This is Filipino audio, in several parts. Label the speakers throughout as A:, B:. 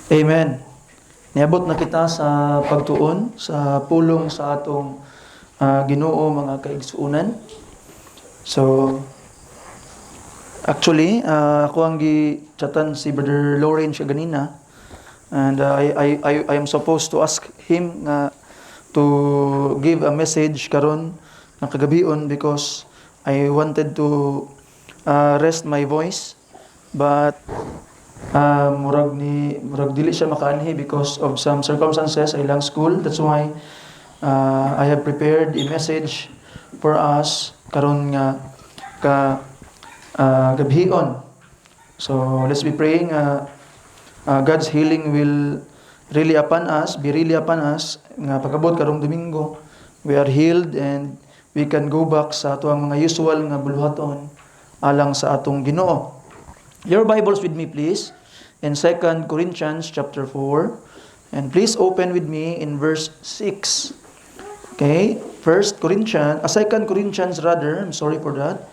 A: Amen. Niabot na kita sa pagtuon, sa pulong sa atong Ginoo mga kaigsuunan. So, actually, ako ang gi-chatan si Brother Lauren siya ganina. And I am supposed to ask him to give a message karon ng kagabion because I wanted to rest my voice. But murag dili siya makaanhi because of some circumstances sa ilang school. That's why I have prepared a message for us karon nga gabhion. So let's be praying God's healing will really upon us, be really upon us nga pagabot karong Domingo we are healed and we can go back sa atuang mga usual nga buluhaton alang sa atong Ginoo. Your Bibles with me please in 2 Corinthians chapter 4, and please open with me in verse 6. Okay, 2 Corinthians rather, I'm sorry for that.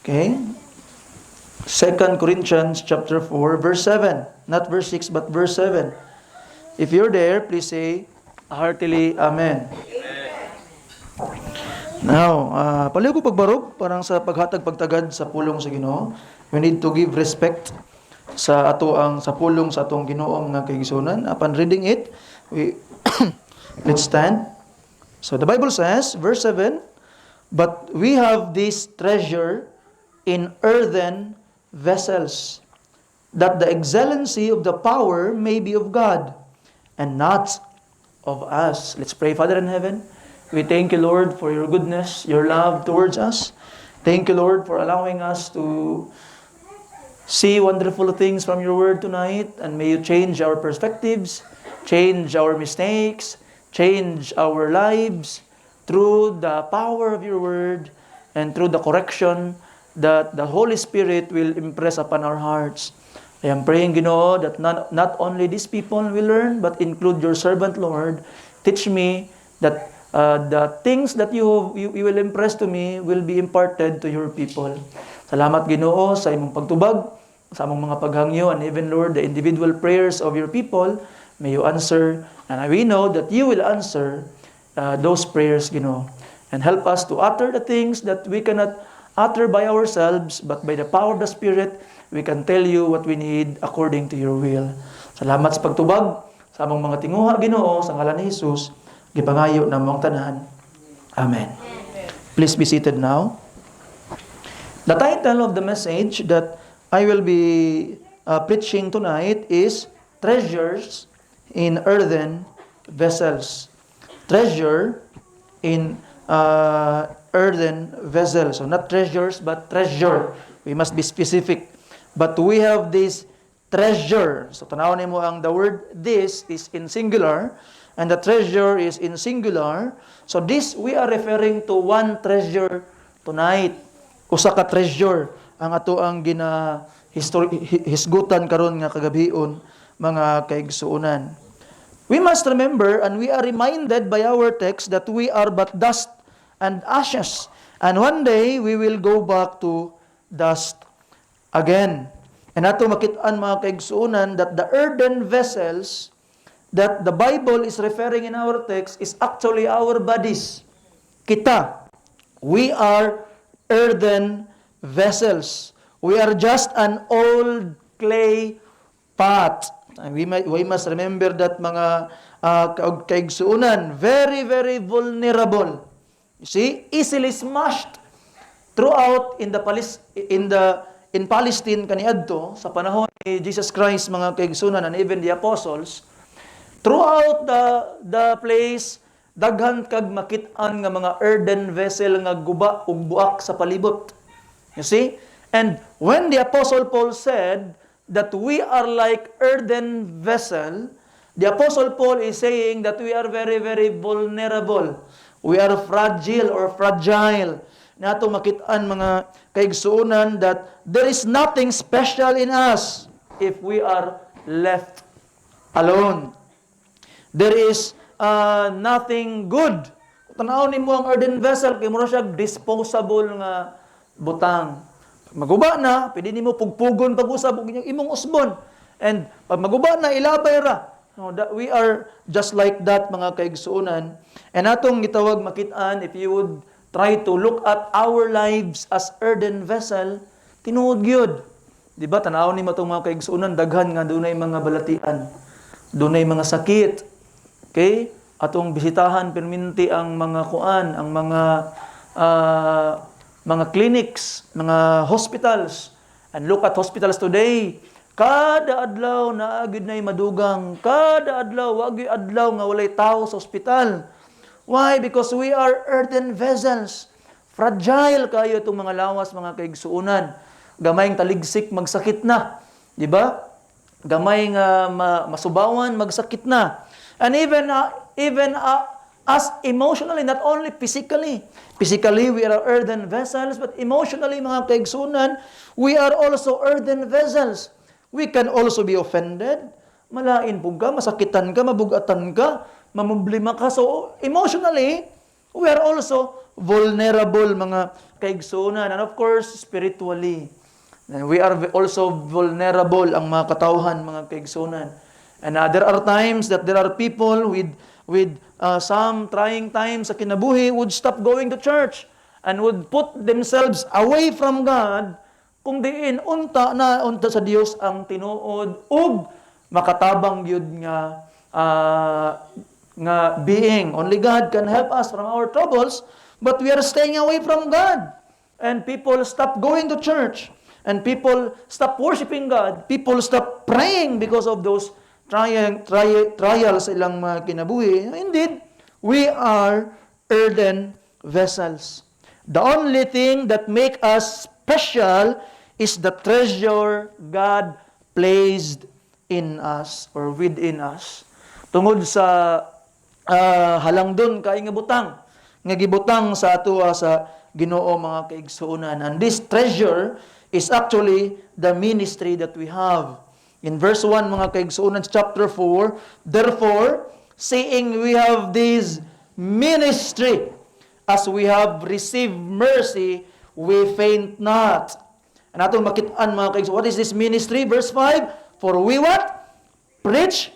A: Okay, 2 Corinthians chapter 4 verse 7, not verse 6 but verse 7. If you're there, please say heartily amen. Now, paliw ko pagbarog parang sa paghatag pagtagad sa pulong sa Ginoo. We need to give respect sa pulong sa atong Ginoo nga kaigsunan. Upon reading it, let's stand. So the Bible says, verse 7, "But we have this treasure in earthen vessels, that the excellency of the power may be of God, and not of us." Let's pray. Father in heaven, we thank you, Lord, for your goodness, your love towards us. Thank you, Lord, for allowing us to see wonderful things from your word tonight, and may you change our perspectives, change our mistakes, change our lives through the power of your word and through the correction that the Holy Spirit will impress upon our hearts. I am praying, Ginoo, that not only these people will learn, but include your servant, Lord. Teach me that the things that you will impress to me will be imparted to your people. Salamat, Ginoo, sa imong pagtubag, sa among mga paghangyo, and even, Lord, the individual prayers of your people, may you answer, and we know that you will answer those prayers, Ginoo. And help us to utter the things that we cannot utter by ourselves, but by the power of the Spirit, we can tell you what we need according to your will. Salamat sa pagtubag, sa among mga tinguha, Ginoo, sa ngalan ni Jesus, gipangayo na mong tanan. Amen. Please be seated now. The title of the message that I will be preaching tonight is Treasures in Earthen Vessels. Treasure in earthen vessels. So not treasures, but treasure. We must be specific. But we have this treasure. So tanawin mo ang the word this is in singular and the treasure is in singular. So this we are referring to one treasure tonight. Usa ka treasure ang ato ang hisgutan karon nga kagabion mga kaigsuunan. We must remember and we are reminded by our text that we are but dust and ashes, and one day we will go back to dust again. And ato makit-an mga kaigsuunan that the earthen vessels that the Bible is referring in our text is actually our bodies. Kita, we are earthen vessels. We are just an old clay pot. And we must remember that mga kaigsuunan, very, very vulnerable. You see, easily smashed throughout in Palestine kaniadto sa panahon ni Jesus Christ mga kaigsuunan and even the apostles. Throughout the place, daghan kag makit-an nga mga earthen vessel nga guba ug buak sa palibot. You see? And when the Apostle Paul said that we are like earthen vessel, the Apostle Paul is saying that we are very, very vulnerable. We are fragile or fragile. Nato makit-an mga kaigsuunan that there is nothing special in us if we are left alone. There is nothing good. Tanaw nimo ang earthen vessel kay mura siya disposable nga butang. Maguba na, pwede nimo pugpugon pag-usab og imong usbon. And pag maguba na, ilabay ra. No, that we are just like that, mga kaigsuonan. And atong gitawag makitaan, if you would try to look at our lives as earthen vessel, tinuod gyud. Di ba, tanaw ni matong mga kaigsuonan, daghan nga dunay mga balatian, dunay mga sakit. Okay? Atong bisitahan perminti ang mga kuan, ang mga clinics, mga hospitals. And look at hospitals today. Kada adlaw na agid nay madugang, kada adlaw wagi adlaw nga walay tawo sa ospital. Why? Because we are earthen vessels. Fragile kayo itong mga lawas, mga kaigsuunan. Gamayng taligsik, magsakit na. Di ba? Gamay nga masubawan, magsakit na. And even us emotionally, not only physically. Physically, we are earthen vessels, but emotionally, mga kaigsuunan, we are also earthen vessels. We can also be offended. Malain po ka, masakitan ka, mabugatan ka, mamumblima ka. So, emotionally, we are also vulnerable, mga kaigsuunan. And of course, spiritually, we are also vulnerable ang mga katawhan, mga kaigsuunan. And there are times that there are people with some trying times sa kinabuhi would stop going to church and would put themselves away from God kung diin unta sa Dios ang tinuod ug makatabang gyud nga being. Only God can help us from our troubles, but we are staying away from God. And people stop going to church, and people stop worshiping God. People stop praying because of those trials sa ilang mga kinabuhi. Indeed, we are earthen vessels. The only thing that make us special is the treasure God placed in us or within us. Tungod sa halangdon kay nga butang, nga gibutang sa ato sa Ginoo, mga kaigsuonan. And this treasure is actually the ministry that we have. In verse 1, mga kaigsuonan, chapter 4, therefore, seeing we have this ministry, as we have received mercy, we faint not. And atong makitaan, mga kaigsuonan, what is this ministry? Verse 5, for we what? Preach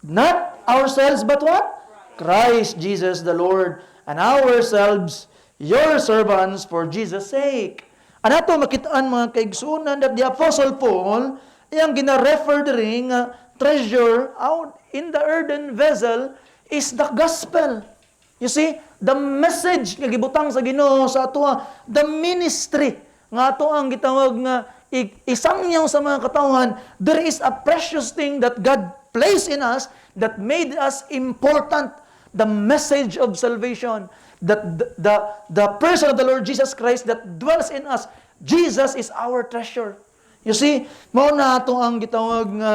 A: not ourselves, but what? Christ Jesus the Lord, and ourselves your servants for Jesus' sake. And ato makitaan, mga kaigsuonan, that the Apostle Paul, yung gina-refer rin treasure out in the earthen vessel is the gospel. You see, the message nga gibutang sa Ginoo sa ato, the ministry nga ato ang gitawag nga isangyaw sa mga katawhan. There is a precious thing that God placed in us that made us important. The message of salvation, that the person of the Lord Jesus Christ that dwells in us. Jesus is our treasure. You see, mao na ato ang gitawag nga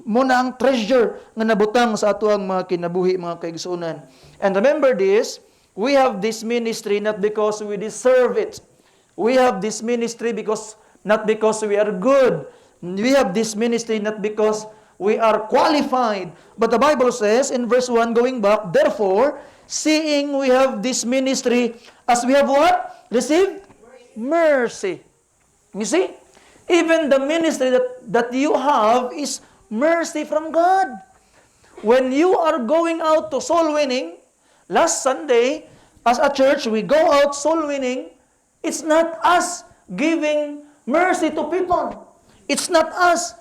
A: mo na ang treasure nga nabutang sa ato ang mga kinabuhi, mga kaigsuonan. And remember this, we have this ministry not because we deserve it. We have this ministry not because we are good. We have this ministry not because we are qualified. But the Bible says in verse 1, going back, therefore, seeing we have this ministry, as we have what? Received? Mercy. You see? Even the ministry that you have is mercy from God. When you are going out to soul winning, last Sunday, as a church, we go out soul winning. It's not us giving mercy to people. It's not us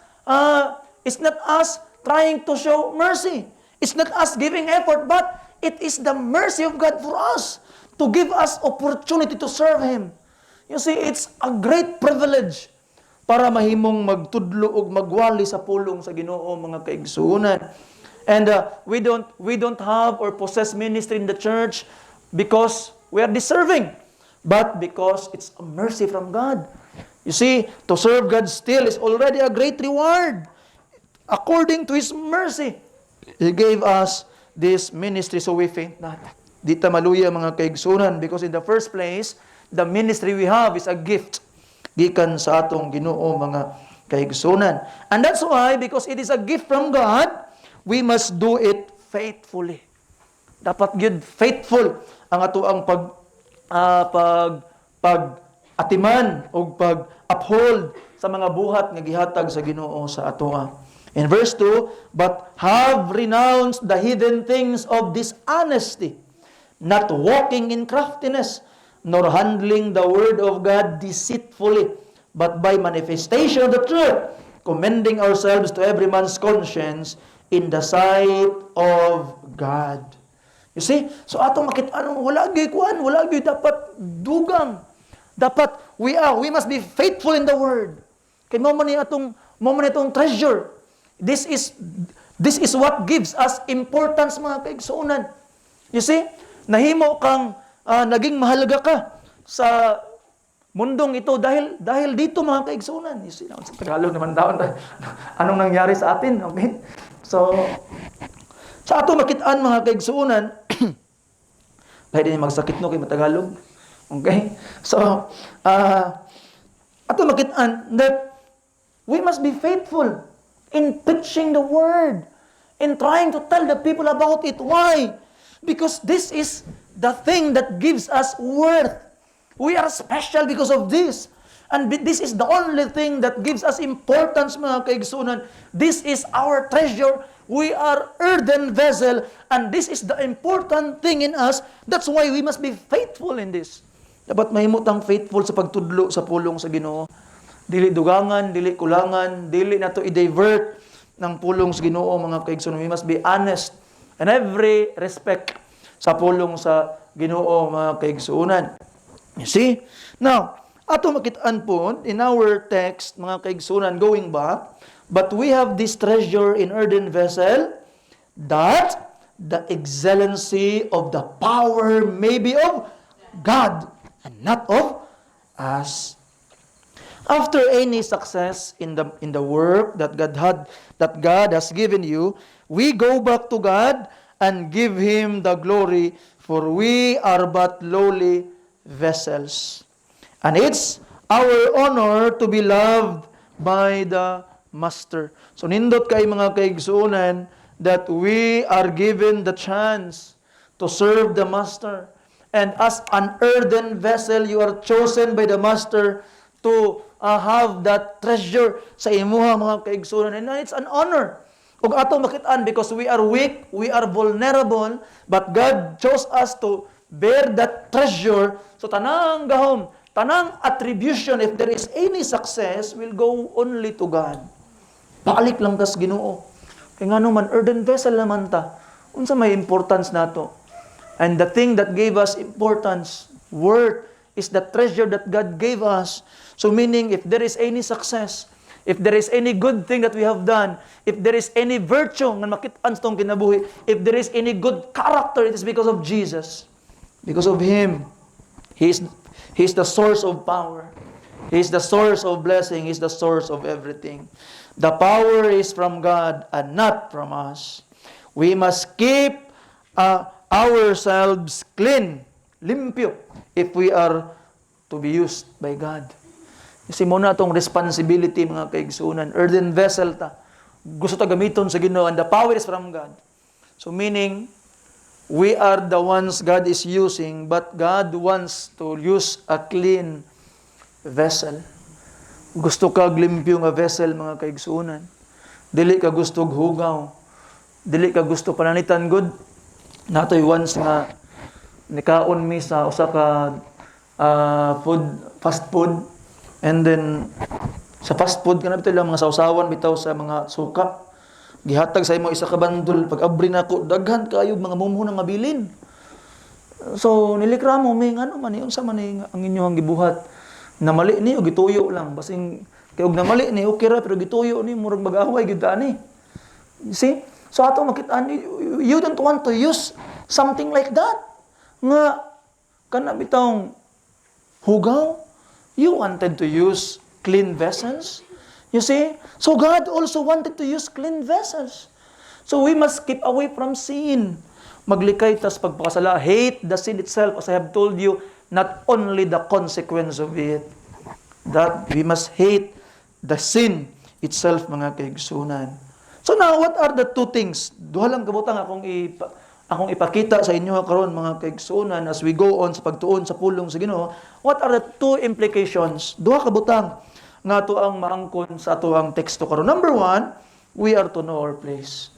A: trying to show mercy. It's not us giving effort, but it is the mercy of God for us to give us opportunity to serve Him. You see, it's a great privilege para mahimong magtudlo ug magwali sa pulong sa Ginoo, mga kaigsuonan. And we don't have or possess ministry in the church because we are deserving, but because it's a mercy from God. You see, to serve God still is already a great reward. According to His mercy, He gave us this ministry, so we faint not. Di ta maluya, mga kaigsuonan, because in the first place, the ministry we have is a gift gikan sa atong Ginoo, mga kaigsuonan. And that's why, because it is a gift from God, we must do it faithfully. Dapat gyud faithful ang ato ang atiman o pag-uphold sa mga buhat nga gihatag sa Ginoo sa atoa. In verse 2, but have renounced the hidden things of dishonesty, not walking in craftiness, nor handling the word of God deceitfully, but by manifestation of the truth, commending ourselves to every man's conscience in the sight of God. You see? So atong makita wala gyud kuan, wala gyud dapat dugang. Dapat we must be faithful in the word. Kay mo man itong treasure. This is what gives us importance, mga kaigsuonan. You see? Nahimo kang naging mahalaga ka sa mundong ito dahil dito, mga kaigsuonan. You see, sa Tagalog naman daw anong nangyari sa atin, okay? So sa ato makitaan, mga kaigsuonan, dahil din magsakit no kay Matagalog. Okay? So ato makitaan that we must be faithful in preaching the word, in trying to tell the people about it. Why? Because this is the thing that gives us worth. We are special because of this. And this is the only thing that gives us importance, mga kaigsunan. This is our treasure. We are earthen vessel, and this is the important thing in us. That's why we must be faithful in this. Dapat mahimutang faithful sa pagtudlo sa pulong sa Ginoo. Dili dugangan, dili kulangan, dili na to i-divert ng pulong sa Ginoo, mga kaigsunan. We must be honest in every respect sa pulong sa Ginoo, mga kaigsunan. You see? Now, ato makitaan po in our text, mga kaigsunan, going back, but we have this treasure in earthen vessel, that the excellency of the power may be of God and not of us. After any success in the work that God has given you, we go back to God and give Him the glory, for we are but lowly vessels. And it's our honor to be loved by the Master. So nindot kay mga kaigsuonan that we are given the chance to serve the Master. And as an earthen vessel, you are chosen by the Master to have that treasure sa imuha, mga kaigsuonan. And it's an honor. Ug ato makitaan, because we are weak, we are vulnerable, but God chose us to bear that treasure. So tanang gahom, tanang attribution, if there is any success, will go only to God. Balik lang tas Ginoo. Kaya nga naman, earthen vessel naman ta. Unsa may importance nato? And the thing that gave us importance, worth, is the treasure that God gave us. So meaning, if there is any success, if there is any good thing that we have done, if there is any virtue nga makitaan sa tong kinabuhi, if there is any good character, it is because of Jesus. Because of Him. He is the source of power. He is the source of blessing. He is the source of everything. The power is from God and not from us. We must keep ourselves clean, limpyo, if we are to be used by God. Kasi muna itong responsibility, mga kaigsunan. Earthen vessel ta. Gusto ta gamiton sa Ginoo, and the power is from God. So meaning, we are the ones God is using, but God wants to use a clean vessel. Gusto ka glimpyo nga vessel, mga kaigsunan. Dili ka gusto hugaw. Dili ka gusto pananitan good. Natoy once nga nikaon mi sa usa ka fast food, and then sa fast food kana bitaw lang mga sausawan bitaw sa mga suka. Gihatag sa imo isa ka bandol, pag abri nako daghan kayo mga mumuno nga bilin. So nilikramo mi ngano man unsa man ang inyong gibuhat. Na mali ni o gituyo lang, basing kay og na mali ni okay ra pero gituyo ni murag mag-away gyud ani. See? So ato makita you don't want to use something like that. Nga kana bitawng hugaw, you wanted to use clean vessels. You see? So God also wanted to use clean vessels. So we must keep away from sin. Maglikay tas pagpakasala. Hate the sin itself, as I have told you, not only the consequence of it. That we must hate the sin itself, mga kaigsunan. So now, what are the two things? Duha lang kabutang akong ipakita sa inyo karon, mga kaigsunan, as we go on sa pagtuon sa pulong sa Ginoo. What are the two implications? Duha ka butang nga to ang maangkon sa ato ang teksto karon. Number one, we are to know our place.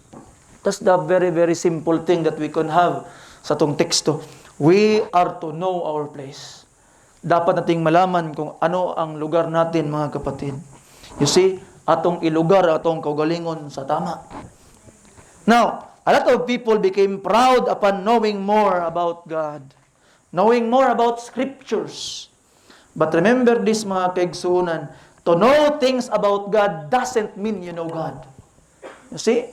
A: That's the very, very simple thing that we can have sa atong teksto. We are to know our place. Dapat nating malaman kung ano ang lugar natin, mga kapatid. You see, atong ilugar, atong kaugalingon sa tama. Now, a lot of people became proud upon knowing more about God. Knowing more about scriptures. But remember this, mga kaigsuunan, to know things about God doesn't mean you know God. You see,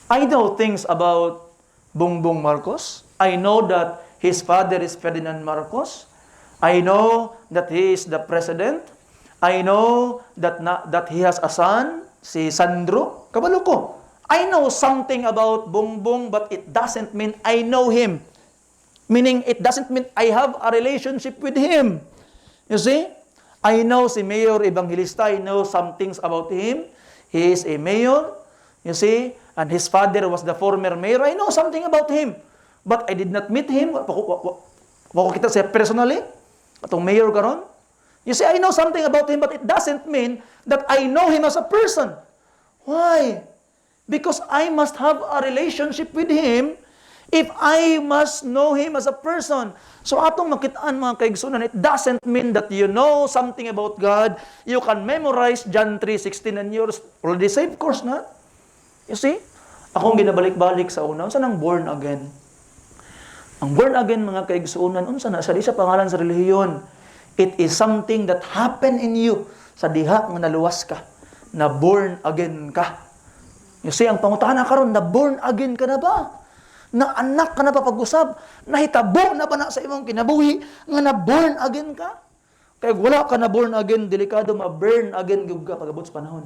A: I know things about Bongbong Marcos. I know that his father is Ferdinand Marcos. I know that he is the president. I know that he has a son, si Sandro. Kabalo ko. I know something about Bongbong, but it doesn't mean I know him. Meaning, it doesn't mean I have a relationship with him. You see? I know si Mayor Evangelista. I know some things about him. He is a mayor. You see? And his father was the former mayor. I know something about him. But I did not meet him. Wako kita siya personally. Atong mayor karon. You see, I know something about him, but it doesn't mean that I know him as a person. Why? Because I must have a relationship with him if I must know him as a person. So atong makitaan, mga kaigsunan, it doesn't mean that you know something about God. You can memorize John 3:16 and you're already saved. Of course not. You see? Akong ginabalik-balik sa una. Unsa nang born again? Ang born again, mga kaigsuunan, unsa na? Sa di sa pangalan sa relihiyon. It is something that happened in you sa diha nga naluwas ka. Na born again ka. You see, ang pangutana karon, na born again ka na ba? Na anak ka na ba pag-usab? Nahitabo na ba na sa imong kinabuhi nga na born again ka? Kaya wala ka na born again, delikado ma-burn again gyud ka pag-abot sa panahon.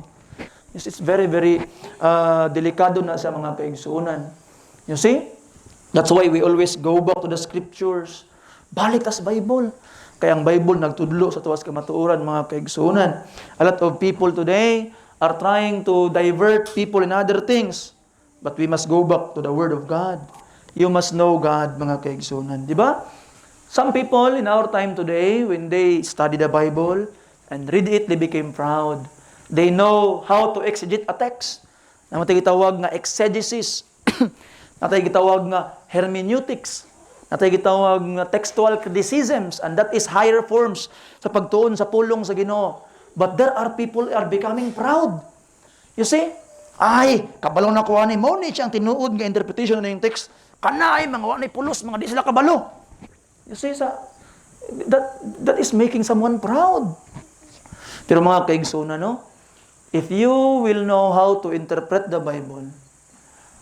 A: Yes, it's very, very delikado na sa mga kaigsuunan. You see? That's why we always go back to the scriptures. Balik tas Bible. Kaya ang Bible nagtudlo sa tuwas kamatuoran, mga kaigsuunan. A lot of people today are trying to divert people in other things. But we must go back to the Word of God. You must know God, mga kaigsuunan. Di ba? Some people in our time today, when they study the Bible and read it, they became proud. They know how to exegete a text. Na matay gitawag nga exegesis. Natay gitawag nga hermeneutics. Natay gitawag nga textual criticisms, and that is higher forms sa pagtuon sa pulong sa Ginoo. But there are people who are becoming proud. You see? Ay, kabalo na kuha ni mo ni siyang tinuod nga interpretation ng text. Kanay mga wala ni pulos, mga di sila kabalo. You see, that is making someone proud. Pero mga kaigsunan, no? If you will know how to interpret the Bible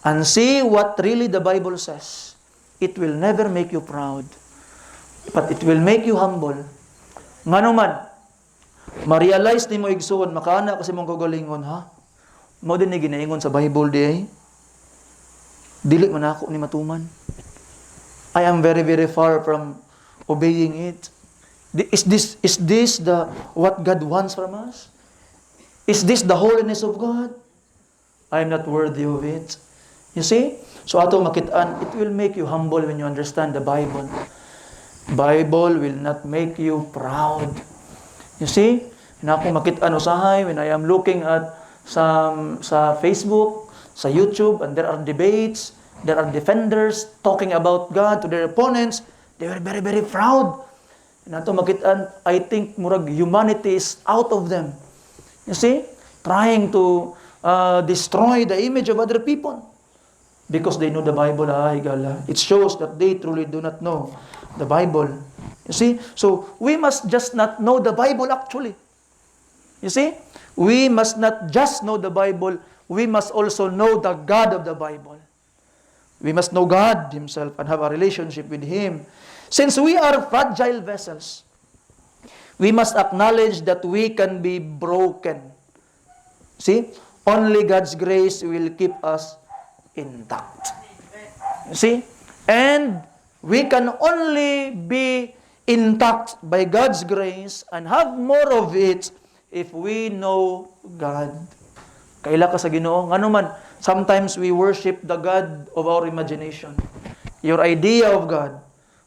A: and see what really the Bible says, it will never make you proud, but it will make you humble. Ngano man, ma-realize ni mo igsuon, makaana kasi mong kagalingon, ha? Mo din ni ginaingon sa Bible di ay. Dili man ako ni matuman. I am very, very far from obeying it. Is this the what God wants from us? Is this the holiness of God? I am not worthy of it. You see? So ato makitaan, it will make you humble when you understand the Bible. Bible will not make you proud. You see? Na ako makitaan usahay when I am looking at sa Facebook, sa YouTube, and there are debates, there are defenders talking about God to their opponents. They were very, very proud. And ato makitaan, I think murag humanity is out of them. You see? Trying to destroy the image of other people. Because they know the Bible. It shows that they truly do not know the Bible. You see? So, we must just not know the Bible actually. You see? We must not just know the Bible. We must also know the God of the Bible. We must know God Himself and have a relationship with Him. Since we are fragile vessels, we must acknowledge that we can be broken. See? Only God's grace will keep us intact. See? And we can only be intact by God's grace and have more of it if we know God. Kaila ka sa Ginoo, ngano man, sometimes we worship the God of our imagination. Your idea of God.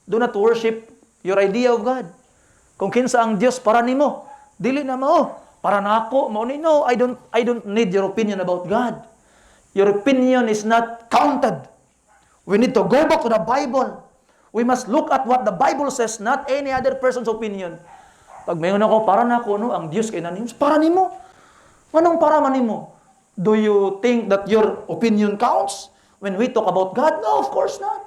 A: Do not worship your idea of God. Kung kinsa ang Dios para nimo, dili na mao. Para nako, mao ni no, I don't need your opinion about God. Your opinion is not counted. We need to go back to the Bible. We must look at what the Bible says, not any other person's opinion. Pag mayon ako, para nako, no, ang Dios kay nanim, para nimo. Anong para man nimo? Do you think that your opinion counts when we talk about God? No, of course not.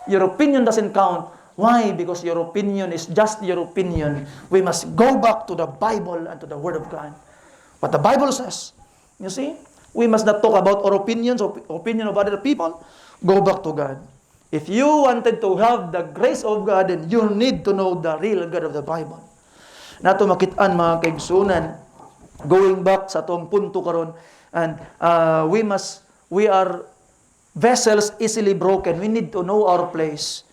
A: Your opinion doesn't count. Why? Because your opinion is just your opinion. We must go back to the Bible and to the Word of God. What the Bible says. You see? We must not talk about our opinions, opinion of other people. Go back to God. If you wanted to have the grace of God, then you need to know the real God of the Bible. Nato makitaan mga kaigsunan, going back sa atong punto karon, and we are vessels easily broken. We need to know our place.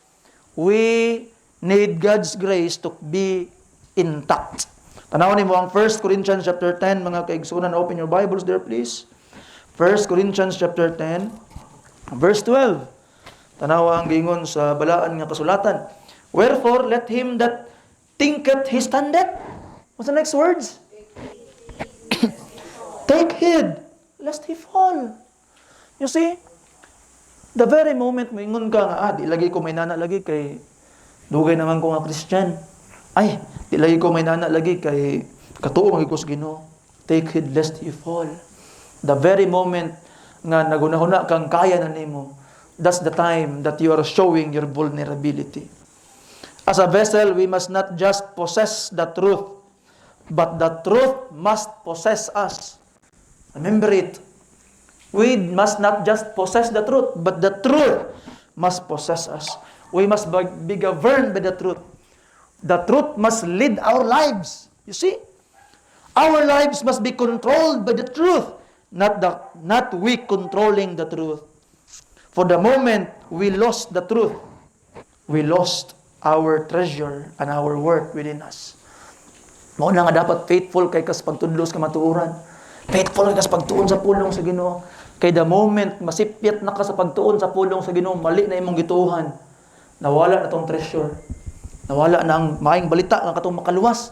A: We need God's grace to be intact. Tanawan niyo ang 1 Corinthians chapter 10, mga kaigsunan. Open your Bibles there, please. 1 Corinthians chapter 10, verse 12. Tanawa ang gingon sa balaan nga kasulatan. Wherefore, let him that thinketh he standeth. What's the next words? Take heed, lest he fall. You see? The very moment mo ingon ka nga, di lagi ko may nana lagi kay dugay naman ko nga Christian. Ay, di lagi ko may nana lagi kay katuo magi ko sa Ginoo. Take heed lest you fall. The very moment nga nagunahuna kang kaya na nimo, that's the time that you are showing your vulnerability. As a vessel, we must not just possess the truth, but the truth must possess us. Remember it. We must not just possess the truth, but the truth must possess us. We must be governed by the truth. The truth must lead our lives. You see? Our lives must be controlled by the truth, not we controlling the truth. For the moment we lost the truth, we lost our treasure and our worth within us. Mao na nga dapat faithful kay kas pagtudlos ka matuoran. Faithful kay kas pagtuon sa pulong sa Ginoo. Kay the moment masipyat na ka sa pagtuon sa pulong sa Ginoo, mali na imong gituhan. Nawala na tong treasure. Nawala na ang maayong balita nga katong makaluwas.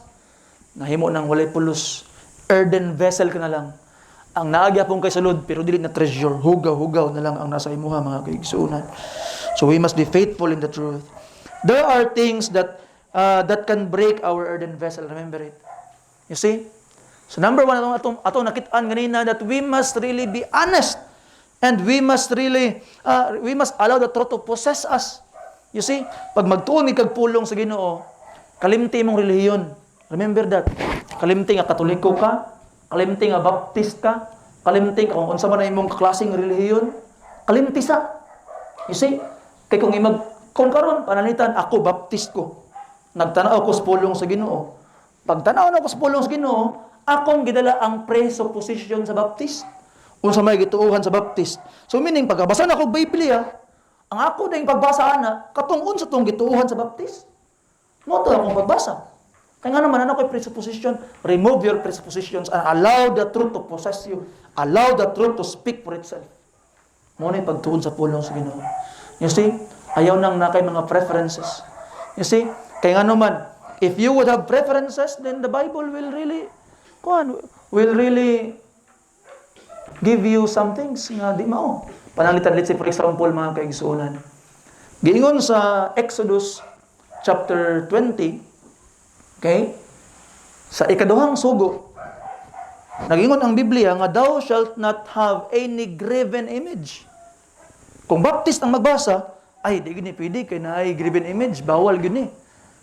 A: Nahimo nang walay pulos. Earthen vessel ka na lang. Ang naagya pong kay sulod, pero dili na treasure. Hugaw-hugaw na lang ang nasa imuha, mga kaigsuunan. So we must be faithful in the truth. There are things that can break our earthen vessel. Remember it. You see? So number one, atong nakitaan ganina that we must really be honest. And we must allow the truth to possess us. You see? Pag magtuon kag pulong sa Ginoo, kalimti mong relihiyon. Remember that. Kalimti nga Katoliko ka, kalimti nga Baptist ka, kalimti ka kung unsa man imong klaseng relihiyon, kalimti sa. You see? Kay kung karon pananitan ako Baptist ko. Nagtanaw ko sa pulong sa Ginoo. Pag tanaw na ko sa pulong sa Ginoo, akong gidala ang presupposition sa Baptist. Unsa may gituuhan sa Baptist. So meaning pagkabasa na ko Biblia, ang ako ding pagbasa ana katong unsa tong gituuhan sa Baptist. Mo to akong pagbasa. Kaya nga naman, ano ko'y presupposition? Remove your presuppositions and allow the truth to possess you. Allow the truth to speak for itself. Muna yung pagtuon sa pulong sa Ginoo. You see? Ayaw nang nakay mga preferences. You see? Kaya nga naman, if you would have preferences, then the Bible will really give you some things nga di mao. Pananglitan, let's say for example, mga kaigsuunan. Giingon sa Exodus chapter 20, okay? Sa ikaduhang sugo, nagingon ang Biblia nga thou shalt not have any graven image. Kung Baptist ang magbasa, ay di gini pwede kay na ay graven image, bawal gini.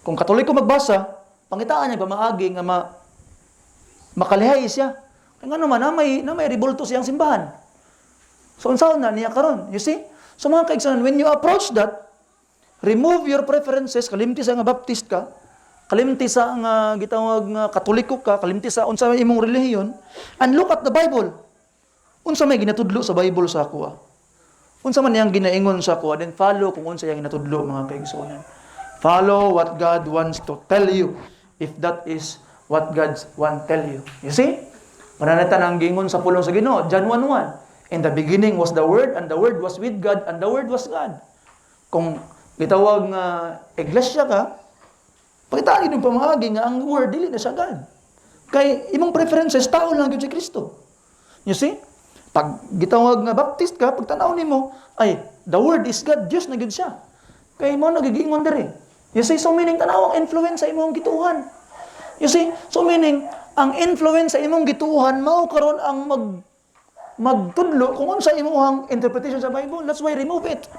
A: Kung Katoliko magbasa, pangitaan niya pamaagi nga makalihay siya. Kaya nga naman na may ribulto siyang simbahan. So unsaon na niya karon? You see? So mga kaigsunan, when you approach that, remove your preferences, kalimti sa nga Baptist ka, kalimti sa nga gitawag nga Katoliko ka, kalimti sa unsa may imong relihiyon, and look at the Bible. Unsa may ginatudlo sa Bible sa ako? Unsa man yang ginaingon sa ako, then follow kung unsa yang ginatudlo, mga kaigsunan. Follow what God wants to tell you, if that is what God wants tell you. You see? Mananatan ang gingon sa pulong sa Ginoo, John 1:1. In the beginning was the Word, and the Word was with God, and the Word was God. Kung gitawag nga iglesia ka, Pakitaan yun yung pamahagi nga ang word, dili na siya God. Kay imong preferences, tao lang yun si Kristo. You see? Pag gitawag nga Baptist ka, pag tanaw nimo, ay, the word is God, Diyos na gud siya. Kay mo nagigingon diri. You see, so meaning tanaw ang influence sa imong gituhan. You see, so meaning ang influence sa imong gituhan mao karon ang magtudlo kung unsa imong interpretation sa Bible. That's why remove it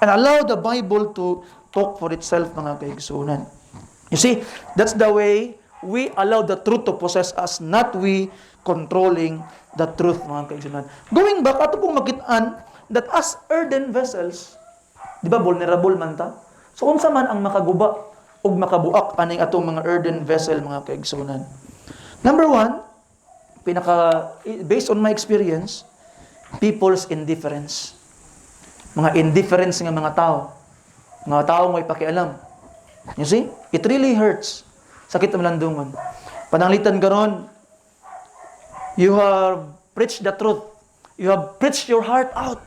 A: and allow the Bible to talk for itself, mga kaigsunan. You see, that's the way we allow the truth to possess us, not we controlling the truth, mga kaigsunan. Going back, ato pong makitaan that as earthen vessels, di ba vulnerable man ta? So unsa man ang makaguba ug makabuak aning atong mga earthen vessel, mga kaigsunan. Number one, based on my experience, people's indifference. Mga indifference nga mga tao. Mga tao may pakialam. You see? It really hurts. Sakit ang landungan. Pananglitan karon, you have preached the truth. You have preached your heart out.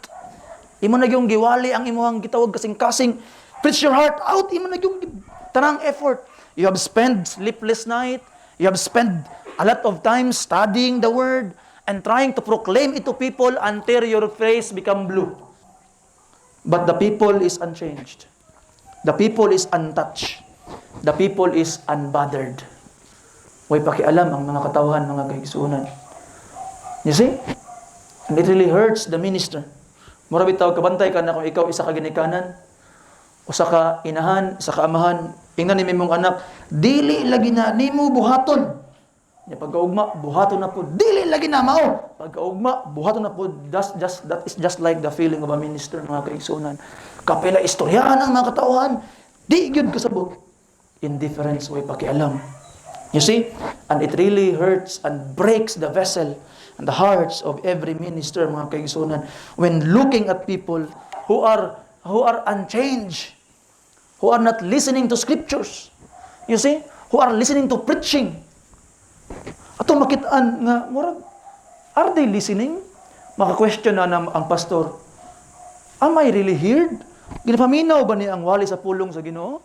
A: Imo na yung giwali ang imuhang gitawag kasing-kasing. Preach your heart out. Imo na yung tanang effort. You have spent sleepless night. You have spent a lot of time studying the word and trying to proclaim it to people until your face become blue. But the people is unchanged. The people is untouched. The people is unbothered. Way pakialam ang mga katawhan, mga kaigsunan. You see? And it really hurts the minister. Mura bitaw, kabantay ka na kung ikaw isa ka ginikanan, usa ka inahan, isa ka amahan, ingnan ni mong anak, dili lagi na nimo buhaton. Ya pagkaugma, buhaton na po. Dili lagi na mao. Pagkaugma, buhaton na po. That is just like the feeling of a minister, mga kaigsunan. Kapila istoryaan ang mga katauhan. Di gyud kasabot. Indifference way pakialam. You see? And it really hurts and breaks the vessel and the hearts of every minister, mga kaigsunan, when looking at people who are unchanged, who are not listening to scriptures. You see? Who are listening to preaching. Ato makitaan nga, murag, are they listening? Maka-question na ang pastor, am I really heard? Ginapaminaw ba niya ang wali sa pulong sa Ginoo?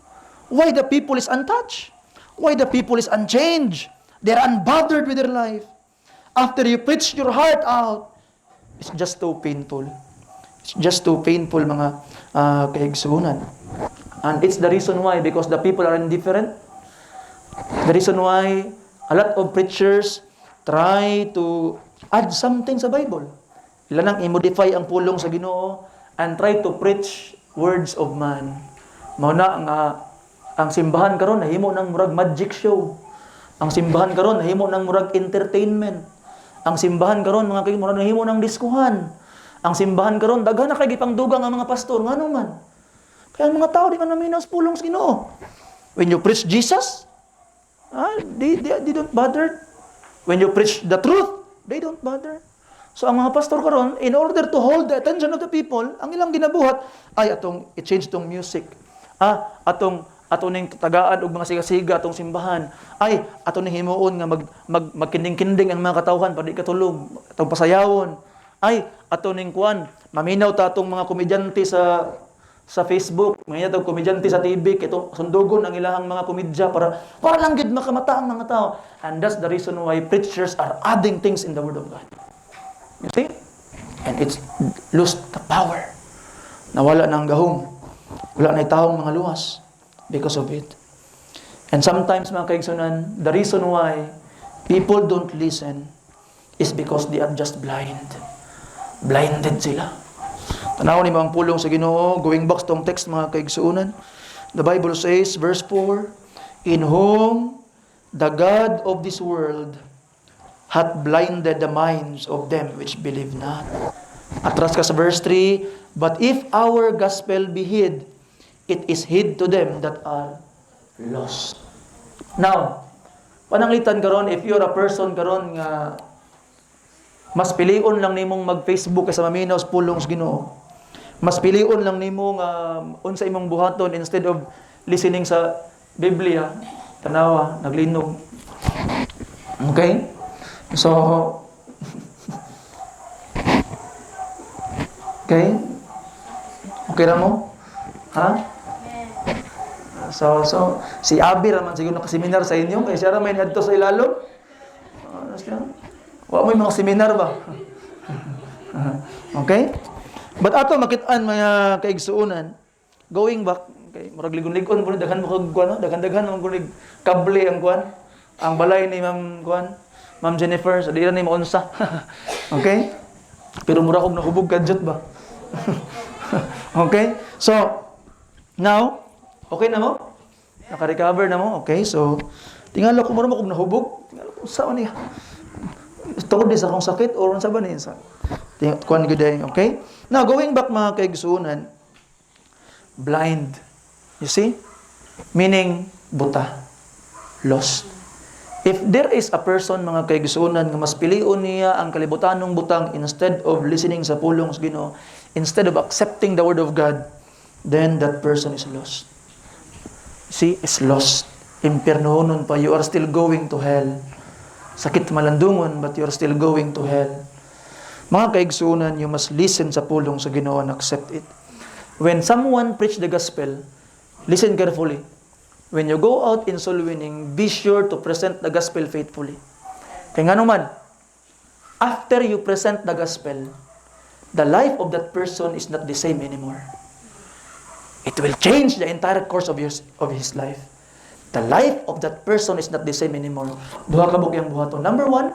A: Why the people is untouched? Why the people is unchanged? They're unbothered with their life. After you preach your heart out, it's just too painful. It's just too painful, mga kaigsunan. And it's the reason why, because the people are indifferent. The reason why a lot of preachers try to add something sa Bible. Ilan ang i-modify ang pulong sa Ginoo and try to preach words of man. Mauna nga ang simbahan karon nahimo ng murag magic show. Ang simbahan karon nahimo ng murag entertainment. Ang simbahan karon mga kay murag nahimo ng diskuhan. Ang simbahan karon daghan na kay gipangdugang ang mga pastor ngano man. Kaya ang mga tao di man naminaw sa pulong sa Ginoo. When you preach Jesus, they don't bother. When you preach the truth, they don't bother. So ang mga pastor karon, in order to hold the attention of the people, ang ilang ginabuhat ay atong i-change tong music. Atong ning tagaan og mga siga-siga atong simbahan. Ay atong ning himuon nga magkinding-kinding ang mga katawhan padi katulog, atong pasayawon. Ay atong ning kuan, maminaw ta atong mga komedyante sa Facebook, may natong komedyante sa TV, ito sundugon ang ilahang mga komedya para lang gid makamata ang mga tao. And that's the reason why preachers are adding things in the Word of God. You see? And it's lost the power. Nawala na ang gahom. Wala na taong mga luwas because of it. And sometimes, mga kaigsunan, the reason why people don't listen is because they are just blind. Blinded sila. Tanaw ni mga pulong sa Ginoo, going back tong text, mga kaigsuunan. The Bible says, verse 4, in whom the God of this world hath blinded the minds of them which believe not. Atras ka sa verse 3, but if our gospel be hid, it is hid to them that are lost. Now, pananglitan karon, if you're a person karon nga mas pilion lang nimong mag-Facebook kaysa maminaw sa pulong sa Ginoo. Mas pilion lang nimo nga unsa imong buhaton instead of listening sa Biblia. Tanawa, naglinog. Okay? So, okay? Okay ra mo? Ha? So, si Abi raman siguro nakaseminar sa inyo, kaya siya raman adto sa ilalom. Wa mo yung mga seminar ba? Okay? But ato makit-an mga kaigsuunan, going back, okay, murag ligon-ligon po daghan mo kag kuan, daghan mo kunig kable ang kuan, ang balay ni Ma'am Jennifer, sa dira ni maunsa. Okay? Pero mura kog nahubog kadjot ba? Okay? So, now, okay na mo? Naka-recover na mo? Okay, so, tingala ko mura mo kog nahubog. Tingala ko, saan niya? Tungod din sa akong sakit or sa ba niya? Kuan good day, okay? Now, going back mga kaigsuunan, blind. You see? Meaning, buta. Lost. If there is a person, mga kaigsuunan, nga mas pilion niya ang kalibutanong butang instead of listening sa pulong sa Ginoo, instead of accepting the Word of God, then that person is lost. See, is lost. Impiernohonon pa. You are still going to hell. Sakit malandungon, but you are still going to hell. Mga kaigsuunan, you must listen sa pulong sa Ginoo and accept it. When someone preach the gospel, listen carefully. When you go out in soul winning, be sure to present the gospel faithfully. Kaya nga naman, after you present the gospel, the life of that person is not the same anymore. It will change the entire course of his life. The life of that person is not the same anymore. Duha ka bugyang buhaton. Number one,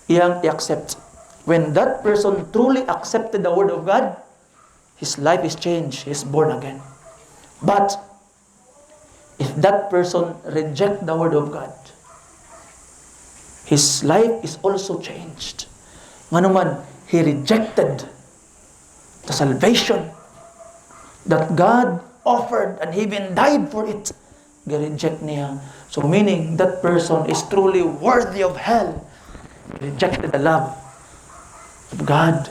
A: iyang i-accept. When that person truly accepted the Word of God, his life is changed. He is born again. But, if that person reject the Word of God, his life is also changed. Nga naman, he rejected the salvation that God offered and he even died for it. Reject niya. So meaning, that person is truly worthy of hell. Rejected the love of God.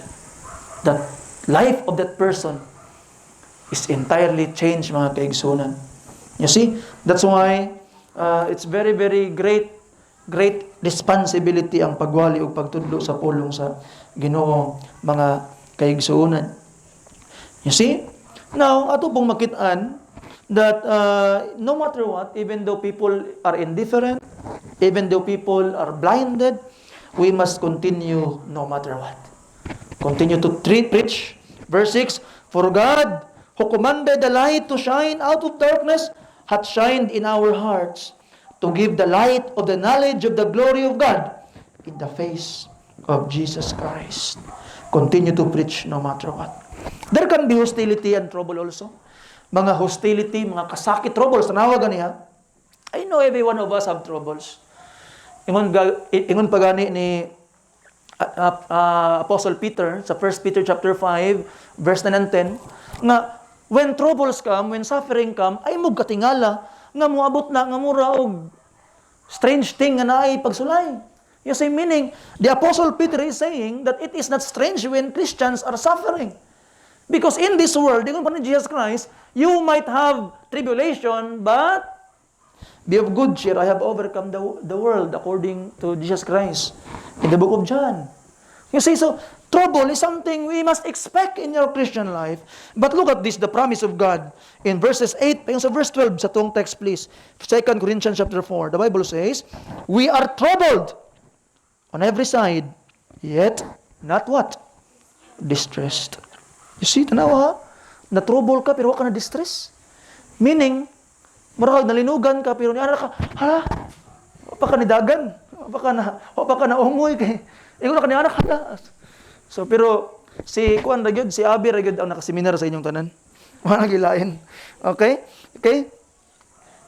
A: That life of that person is entirely changed, mga kaigsunan. You see, that's why it's very, very great responsibility ang pagwali o pagtudlo sa pulong sa Ginoo, mga kaigsuunan. You see? Now, ato pong makitaan that no matter what, even though people are indifferent, even though people are blinded, we must continue no matter what. Continue to preach. Verse 6, for God, who commanded the light to shine out of darkness, hath shined in our hearts to give the light of the knowledge of the glory of God in the face of Jesus Christ. Continue to preach no matter what. There can be hostility and trouble also. Mga hostility, mga kasakit, troubles, tanawagan niya. I know every one of us have troubles. Ingon pagani ni Apostle Peter sa 1 Peter chapter 5 verse 9 and 10 nga when troubles come, when suffering come, ay mo katingala nga moabot na nga mura og strange thing nga naay pagsulay. You see, meaning the Apostle Peter is saying that it is not strange when Christians are suffering. Because in this world, ingon pa ni Jesus Christ, you might have tribulation, but be of good cheer, I have overcome the world, according to Jesus Christ in the book of John. You see, so trouble is something we must expect in your Christian life. But look at this, the promise of God in verses 8, yung sa verse 12, sa tong text please, 2 Corinthians chapter 4, the Bible says, we are troubled on every side, yet not what? Distressed. You see, tanawa ha? Na-trouble ka, pero wala ka na distress. Meaning, marag nalinugan ka, pero niara ka, hala, wala pa ka nidagan, wala pa ka na ungoy, kay, wala ka niara ka na. So, pero, si Kuan Ragyod, si Abi Ragyod ang nakaseminar sa inyong tanan. Wala gilain. Okay? Okay?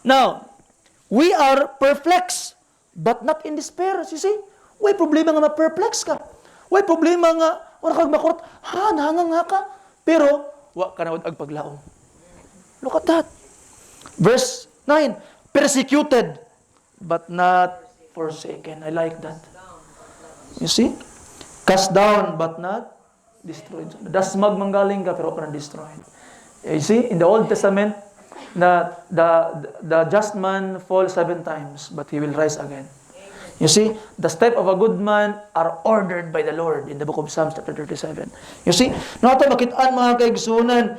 A: Now, we are perplexed, but not in despair. You see? Way problema nga ma-perplex ka. Way problema nga, wala kang makurot, nahanga nga ka. Pero, wa ka na ag paglaom. Look at that. Verse 9, persecuted, but not forsaken. I like that. You see? Cast down, but not destroyed. Dasmag manggaling ka, pero ka na destroyed. You see, in the Old Testament, the just man falls 7 times, but he will rise again. You see, the steps of a good man are ordered by the Lord in the book of Psalms chapter 37. You see, nato makitaan mga kaigsunan,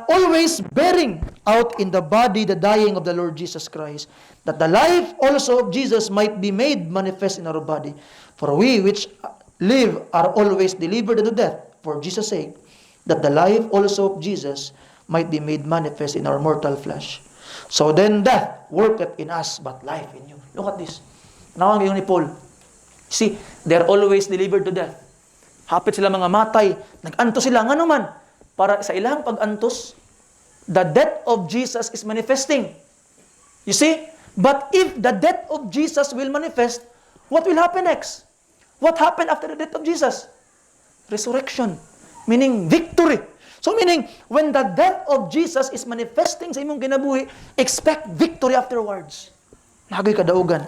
A: always bearing out in the body the dying of the Lord Jesus Christ, that the life also of Jesus might be made manifest in our body. For we which live are always delivered unto death for Jesus' sake, that the life also of Jesus might be made manifest in our mortal flesh. So then death worketh in us, but life in you. Look at this. Nawang yung ni Paul. See, they're always delivered to death. Hapit sila mga matay. Nag-antos sila. Nga naman, para sa ilang pag-antos, the death of Jesus is manifesting. You see? But if the death of Jesus will manifest, what will happen next? What happened after the death of Jesus? Resurrection. Meaning victory. So meaning, when the death of Jesus is manifesting sa imong kinabuhi, expect victory afterwards. Nagay kadaugan.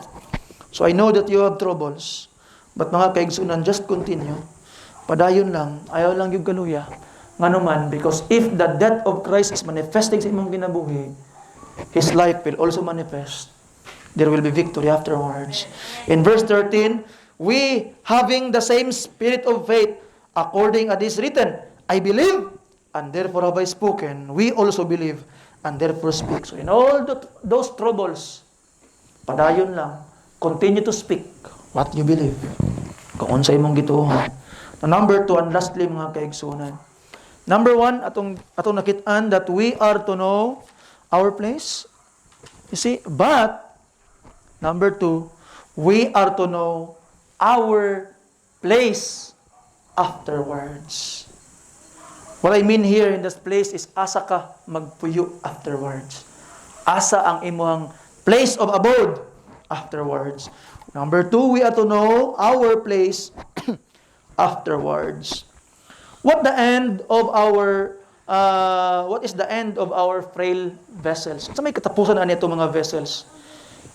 A: So I know that you have troubles. But mga kaigsunan, just continue. Padayon lang. Ayaw lang yung kaluya. Nga naman, because if the death of Christ is manifesting sa imong kinabuhi, His life will also manifest. There will be victory afterwards. In verse 13, we having the same spirit of faith, according as is written, I believe, and therefore have I spoken. We also believe, and therefore speak. So in all those troubles, padayon lang, continue to speak what you believe. Kung unsa imong gituon. Number 2, and lastly mga kaigsunan. Number 1, atong nakitaan that we are to know our place. You see, but number 2, we are to know our place afterwards. What I mean here in this place is asa ka magpuyo afterwards. Asa ang imong place of abode afterwards. Number 2, we are to know our place afterwards. What is the end of our frail vessels? Sa may katapusan na nito mga vessels?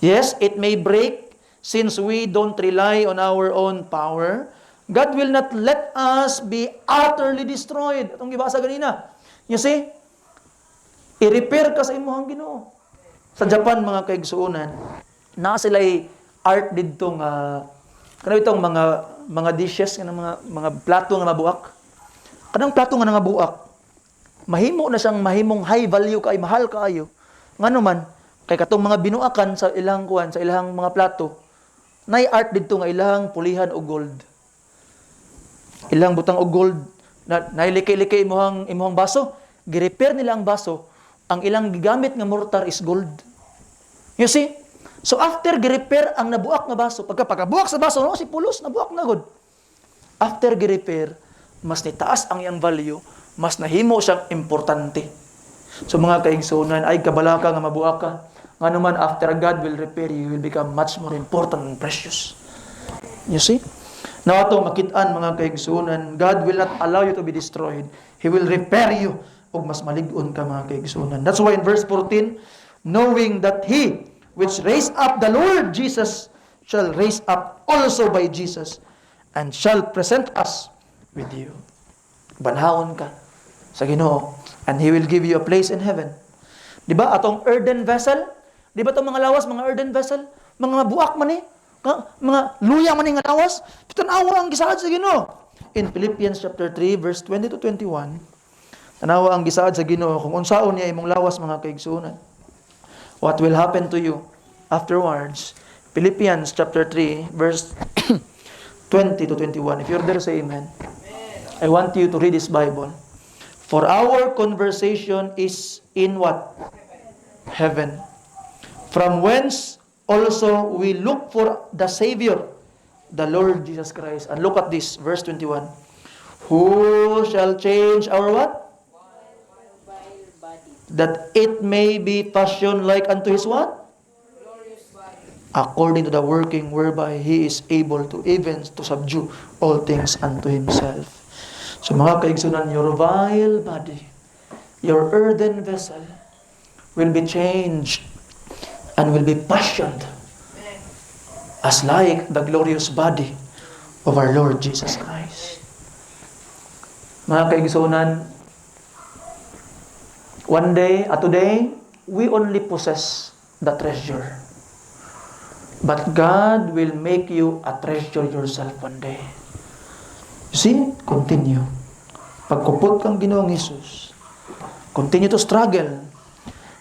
A: Yes, it may break since we don't rely on our own power. God will not let us be utterly destroyed. Itong gibasa ganina. You see? I-repair ka sa imuhang Ginoo. Sa Japan, mga kaigsuunan, na sila'y art dito nga, kanang itong mga dishes, mga plato nga mabuak. Kanang plato nga nga buak, mahimo na siyang mahimong high value kay mahal kaayo. Nga naman, kay katong mga binuakan sa ilang kuan, sa ilang mga plato, nay art dito nga ilang pulihan og gold. Ilang butang og gold na nailiki-liki imuhang baso, gi-repair nila ang baso, ang ilang gigamit nga mortar is gold. You see? So after gi-repair ang nabuak nga baso, pagkabuak sa baso, no, si pulos nabuak na gud. After gi-repair, mas nitaas ang iyang value, mas nahimo siyang importante. So mga kaigsunan, ay kabalaka nga mabuak ka. Nga naman, after God will repair you, will become much more important and precious. You see? Now ito, makitaan mga kaigsunan, God will not allow you to be destroyed. He will repair you. O mas malig-on ka mga kaigsunan. That's why in verse 14, knowing that He which raised up the Lord Jesus shall raise up also by Jesus and shall present us with you. Banhaon ka sa Ginoo, and He will give you a place in heaven. Di ba? Atong earthen vessel, di ba itong mga lawas, mga earthen vessel, mga buak man eh, mga luya man nga lawas, tanawa ang gisaad sa Ginoo. In Philippians chapter 3, verse 20 to 21, tanawa ang gisaad sa Ginoo kung unsaon niya imong lawas mga kaigsunan. What will happen to you afterwards? Philippians chapter 3, verse 20 to 21. If you're there, say amen. I want you to read this Bible. For our conversation is in what? Heaven. From whence also we look for the Savior, the Lord Jesus Christ. And look at this, verse 21. Who shall change our what? That it may be fashioned like unto His what? According to the working whereby He is able to even to subdue all things unto Himself. So mga kaigsunan, your vile body, your earthen vessel, will be changed and will be fashioned as like the glorious body of our Lord Jesus Christ. Mga kaigsunan, one day, today, we only possess the treasure. But God will make you a treasure yourself one day. You see? Continue. Pagkupot kang Ginoong Hesus, Continue to struggle.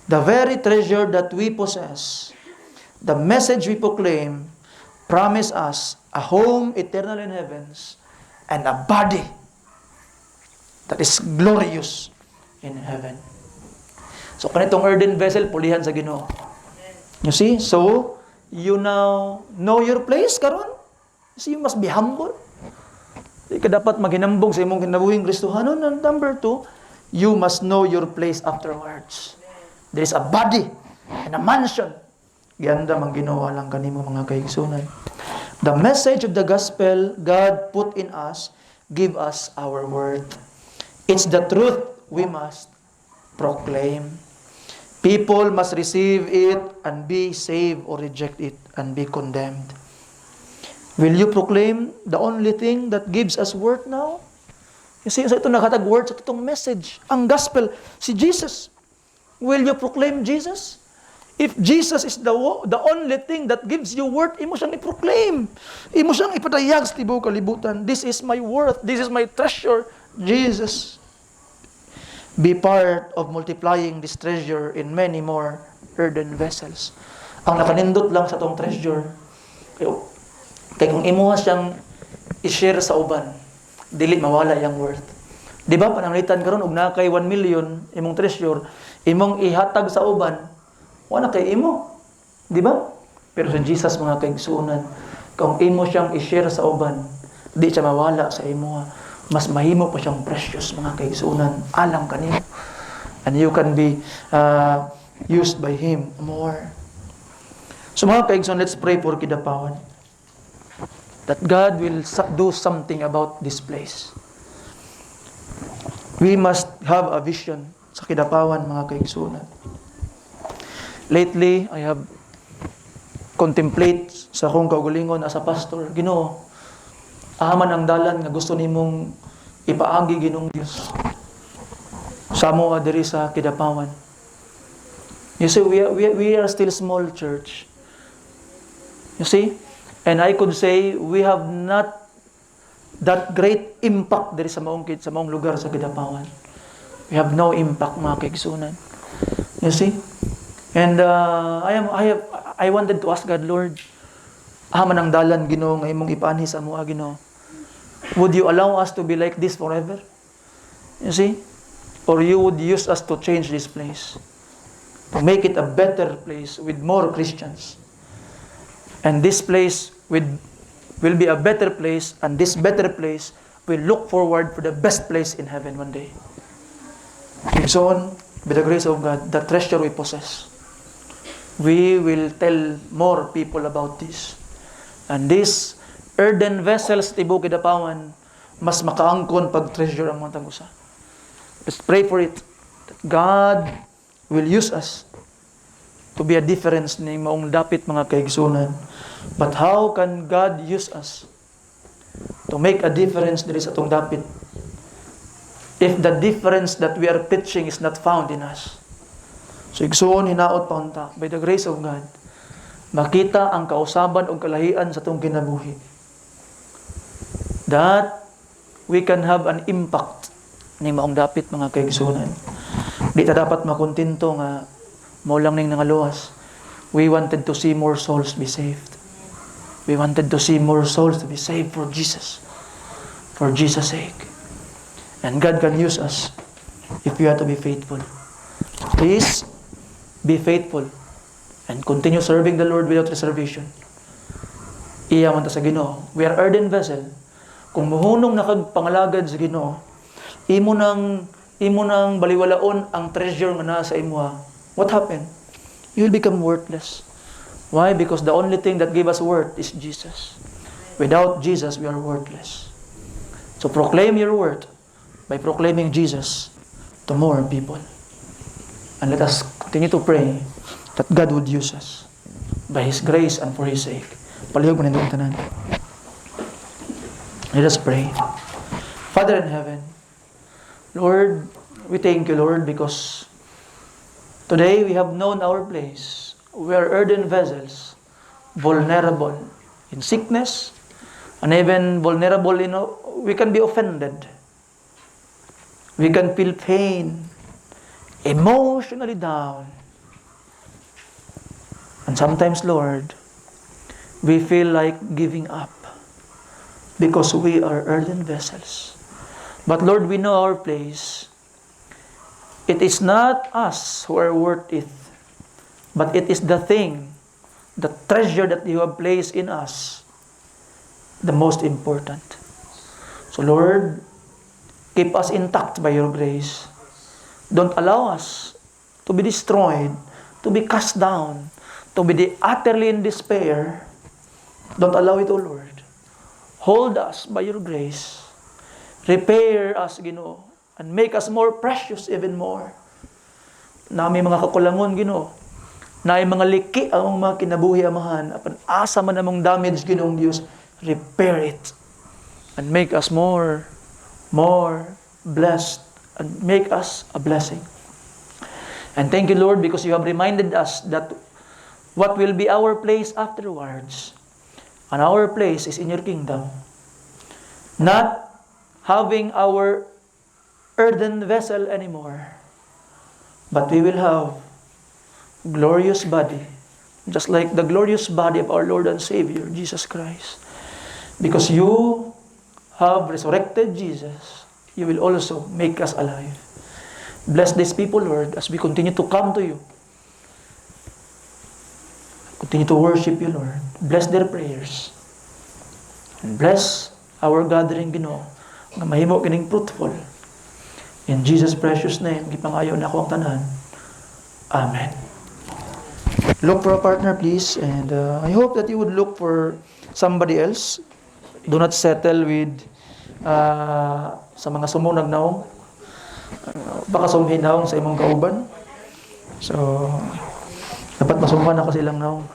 A: The very treasure that we possess, the message we proclaim, promise us a home eternal in heavens and a body that is glorious in heaven. So, kanitong earthen vessel, pulihan sa Ginoo. You see? So, you now know your place, karon. So, you must be humble. Di ka dapat maghinambog sa imong kinabuhing Kristohanon. And number 2, you must know your place afterwards. There is a body and a mansion. Ganda mang ginawa lang kanimo mga kaigsunan. The message of the gospel God put in us, give us our worth. It's the truth we must proclaim. People must receive it and be saved or reject it and be condemned. Will you proclaim the only thing that gives us worth now? You see, sa ito nakatag word sa itong message. Ang gospel, si Jesus. Will you proclaim Jesus? If Jesus is the only thing that gives you worth, imo siyang i-proclaim. Imo siyang ipatayag sa tibuok kalibutan. This is my worth. This is my treasure. Jesus. Be part of multiplying this treasure in many more earthen vessels. Ang nakanindot lang sa itong treasure, kaya kung imo siyang i-share sa uban, dili mawala yung worth. Di ba, pananglitan karon og na kay 1 million, imong treasure, imong ihatag sa uban, wala kay imo. Di ba? Pero sa Jesus, mga kaigsuunan, kung imo siyang i-share sa uban, di siya mawala sa imo. Mas mahimo pa siyang precious, mga kaigsuunan, alang kanimo. And you can be used by Him more. So mga kaigsuunan, let's pray for Kidapawan. That God will do something about this place. We must have a vision sa Kidapawan, mga kaigsunan. Lately, I have contemplate sa akong kaugalingon as a pastor. Ginoo, ahaman ang dalan nga gusto nimong ipaagi Ginoong Dios. Samo diri sa Kidapawan. You see, we are still small church. You see? And I could say, we have not that great impact diri sa maong lugar sa Kidapawan. We have no impact, mga kaigsunan. You see? And I wanted to ask God, Lord, aman ang dalan Ginoo nga imong ipaanhi sa amoa Ginoo. Would you allow us to be like this forever? You see? Or you would use us to change this place, to make it a better place with more Christians. And this place will be a better place, and this better place will look forward for the best place in heaven one day. And so on, by the grace of God, the treasure we possess, we will tell more people about this. And these earthen vessels, tibuok Kidapawan, mas makaangkon pag treasure ang mga tagusa. Let's pray for it, that God will use us to be a difference ni maong dapit, mga kaigsunan. But how can God use us to make a difference diri sa atong dapit if the difference that we are preaching is not found in us? So igsuon hinaot pa unta, by the grace of God, makita ang kausaban o kalahian sa atong kinabuhi, that we can have an impact ni maong dapit, mga kaigsunan. Di ta dapat makontento nga mao lang ning nangaluwas. We wanted to see more souls be saved. We wanted to see more souls to be saved for Jesus sake. And God can use us if we are to be faithful. Please be faithful and continue serving the Lord without reservation. Iya man ta sa Ginoo. We are earthen vessel. Kung muhunong nakagpangalagad sa Ginoo, imo nang baliwalaon ang treasure nga naa sa imo. What happened? You will become worthless. Why? Because the only thing that gives us worth is Jesus. Without Jesus, we are worthless. So proclaim your worth by proclaiming Jesus to more people. And let us continue to pray that God would use us by His grace and for His sake. Palihog mo nindong tanan. Let us pray. Father in heaven, Lord, we thank you, Lord, because today we have known our place. We are earthen vessels, vulnerable in sickness, and even vulnerable, we can be offended. We can feel pain. emotionally down. And sometimes, Lord, we feel like giving up because we are earthen vessels. But Lord, we know our place. It is not us who are worth it, but it is the thing, the treasure that you have placed in us, the most important. So Lord, keep us intact by your grace. Don't allow us to be destroyed, to be cast down, to be utterly in despair. Don't allow it, O Lord. Hold us by your grace. Repair us, Ginoo, and make us more precious even more. Na may mga kakulangon, Ginoo, na ay mga liki ang mga kinabuhi, Amahan, apan asa man among damage, Ginoong Diyos, repair it and make us more blessed and make us a blessing. And thank you, Lord, because you have reminded us that what will be our place afterwards. And our place is in your kingdom. Not having our earthen vessel anymore, but we will have glorious body, just like the glorious body of our Lord and Savior, Jesus Christ. Because you have resurrected Jesus, you will also make us alive. Bless these people, Lord, as we continue to come to you. Continue to worship you, Lord. Bless their prayers. And bless our gathering, Ginoo, nga mahimo kining fruitful. In Jesus' precious name, gipangayo na ako ang tanan. Amen. Look for a partner, please. And I hope that you would look for somebody else. Do not settle with sa mga sumunag naong. Baka sumhinahong sa imong kauban. So, dapat masumpan ako silang naong.